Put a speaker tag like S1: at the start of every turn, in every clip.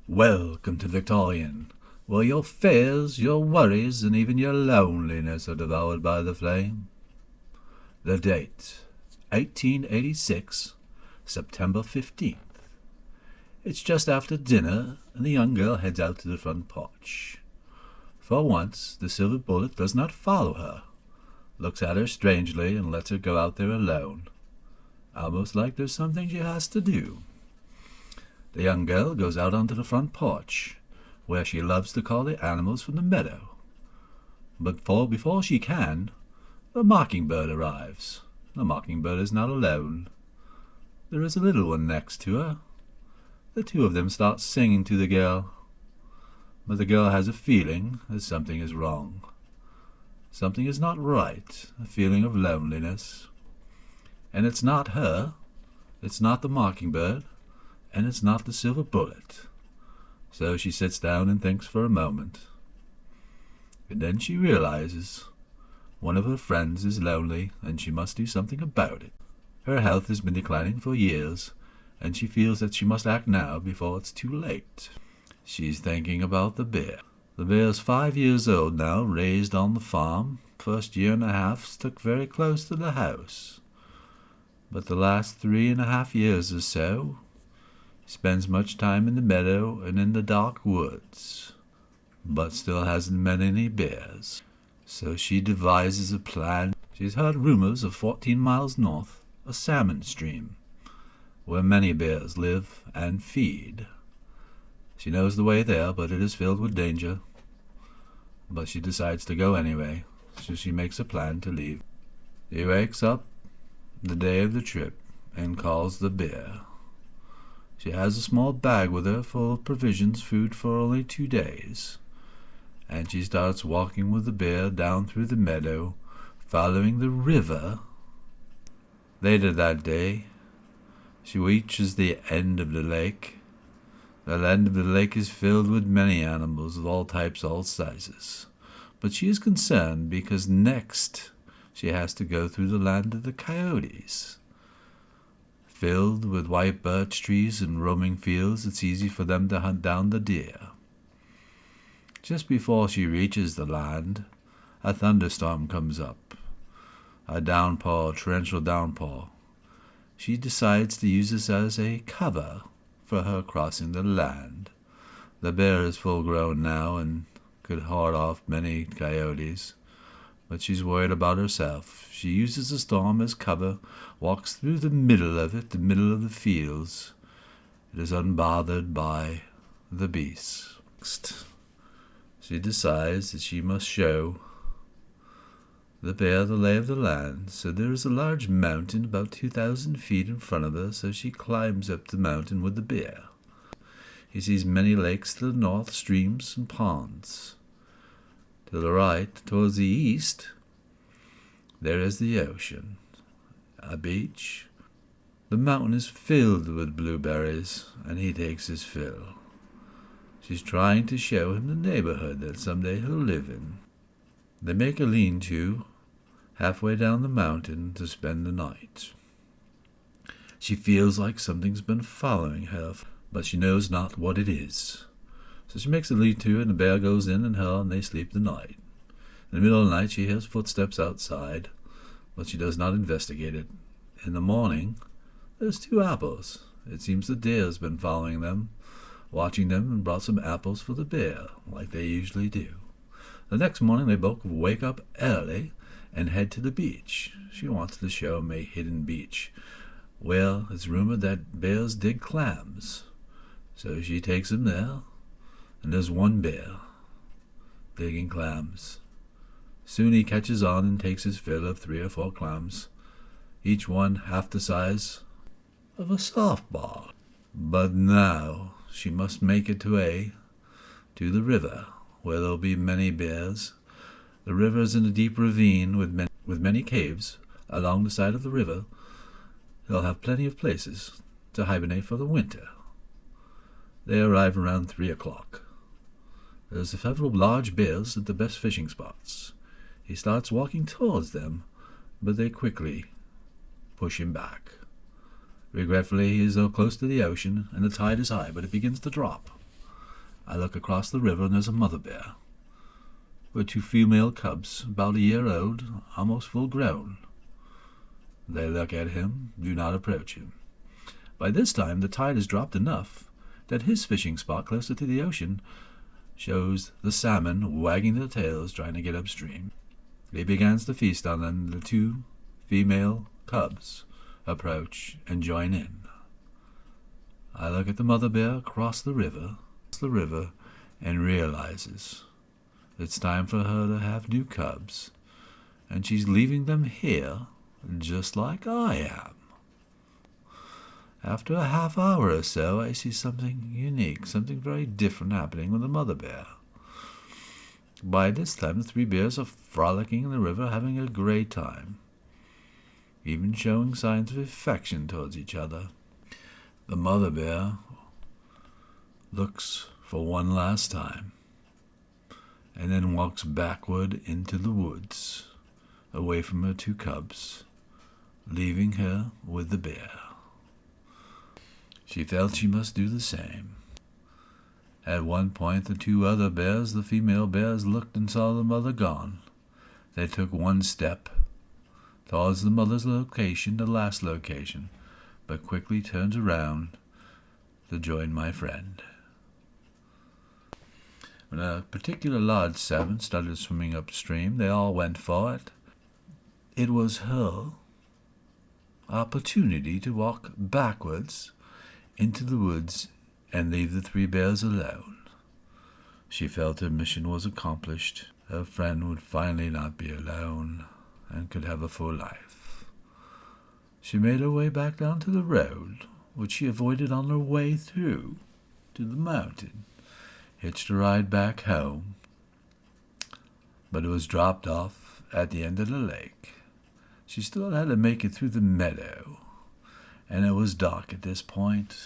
S1: Welcome to Victorian, where your fears, your worries, and even your loneliness are devoured by the flame. The date, 1886, September 15th. It's just after dinner, and the young girl heads out to the front porch. For once, the silver bullet does not follow her, looks at her strangely, and lets her go out there alone, almost like there's something she has to do. The young girl goes out onto the front porch, where she loves to call the animals from the meadow. But before she can, the mockingbird arrives. The mockingbird is not alone. There is a little one next to her. The two of them start singing to the girl. But the girl has a feeling that something is wrong. Something is not right, a feeling of loneliness. And it's not her, it's not the mockingbird, and it's not the silver bullet. So she sits down and thinks for a moment. And then she realizes one of her friends is lonely and she must do something about it. Her health has been declining for years, and she feels that she must act now before it's too late. She's thinking about the bear. The bear's 5 years old now, raised on the farm. First year and a half stuck very close to the house. But the last 3.5 years or so, spends much time in the meadow and in the dark woods, but still hasn't met any bears. So she devises a plan. She's heard rumors of 14 miles north, a salmon stream, where many bears live and feed. She knows the way there, but it is filled with danger. But she decides to go anyway, so she makes a plan to leave. She wakes up the day of the trip and calls the bear. She has a small bag with her full of provisions, food for only 2 days, and she starts walking with the bear down through the meadow, following the river. Later that day, she reaches the end of the lake. The end of the lake is filled with many animals of all types, all sizes, but she is concerned because next she has to go through the land of the coyotes. Filled with white birch trees and roaming fields, it's easy for them to hunt down the deer. Just before she reaches the land, a thunderstorm comes up. A downpour, torrential downpour. She decides to use this as a cover for her crossing the land. The bear is full grown now and could ward off many coyotes, but she's worried about herself. She uses the storm as cover, walks through the middle of it, the middle of the fields. It is unbothered by the beasts. She decides that she must show the bear the lay of the land. So there is a large mountain about 2,000 feet in front of her, so she climbs up the mountain with the bear. He sees many lakes to the north, streams and ponds. To the right, towards the east, there is the ocean, a beach. The mountain is filled with blueberries, and he takes his fill. She's trying to show him the neighborhood that someday he'll live in. They make a lean-to halfway down the mountain to spend the night. She feels like something's been following her, but she knows not what it is. So she makes a lean-to, and the bear goes in and her, and they sleep the night. In the middle of the night she hears footsteps outside, but she does not investigate it. In the morning, there's 2 apples. It seems the deer has been following them, watching them, and brought some apples for the bear, like they usually do. The next morning they both wake up early and head to the beach. She wants to show him a hidden beach, where it's rumored that bears dig clams. So she takes him there, and there's one bear digging clams. Soon he catches on and takes his fill of 3 or 4 clams, each one half the size of a softball. But now she must make it to the river, where there'll be many bears. The river is in a deep ravine with many caves along the side of the river. They'll have plenty of places to hibernate for the winter. They arrive around 3 o'clock. There's several large bears at the best fishing spots. He starts walking towards them, but they quickly push him back. Regretfully, he is so close to the ocean, and the tide is high, but it begins to drop. I look across the river, and there's a mother bear with 2 female cubs, about a year old, almost full grown. They look at him, do not approach him. By this time the tide has dropped enough that his fishing spot closer to the ocean shows the salmon wagging their tails trying to get upstream. He begins to feast on them. The 2 female cubs approach and join in. I look at the mother bear across the river, and realizes it's time for her to have new cubs, and she's leaving them here just like I am. After a half hour or so, I see something unique, something very different happening with the mother bear. By this time, the 3 bears are frolicking in the river, having a great time, even showing signs of affection towards each other. The mother bear looks for one last time, and then walks backward into the woods, away from her 2 cubs, leaving her with the bear. She felt she must do the same. At one point, the 2 other bears, the female bears, looked and saw the mother gone. They took one step towards the mother's location, the last location, but quickly turned around to join my friend. When a particular large salmon started swimming upstream, they all went for it. It was her opportunity to walk backwards into the woods and leave the 3 bears alone. She felt her mission was accomplished. Her friend would finally not be alone and could have a full life. She made her way back down to the road, which she avoided on her way through to the mountain, hitched a ride back home, but it was dropped off at the end of the lake. She still had to make it through the meadow, and it was dark at this point,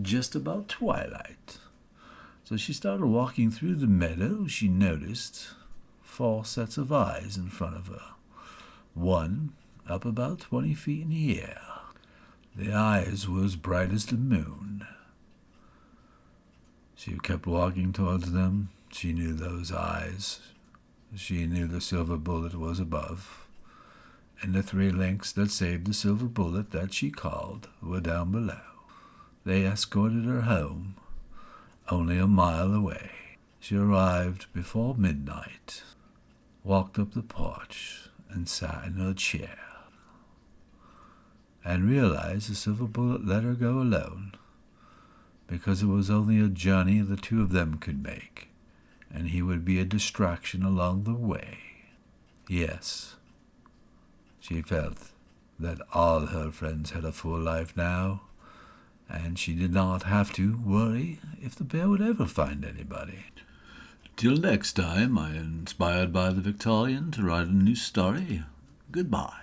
S1: just about twilight. So she started walking through the meadow. She noticed 4 sets of eyes in front of her, one up about 20 feet in the air. The eyes were as bright as the moon. She kept walking towards them. She knew those eyes. She knew the silver bullet was above, and the 3 links that saved the silver bullet that she called were down below. They escorted her home, only a mile away. She arrived before midnight, walked up the porch, and sat in her chair, and realized the silver bullet let her go alone, because it was only a journey the 2 of them could make, and he would be a distraction along the way. Yes, she felt that all her friends had a full life now, and she did not have to worry if the bear would ever find anybody. Till next time, I am inspired by the Victorian to write a new story. Goodbye.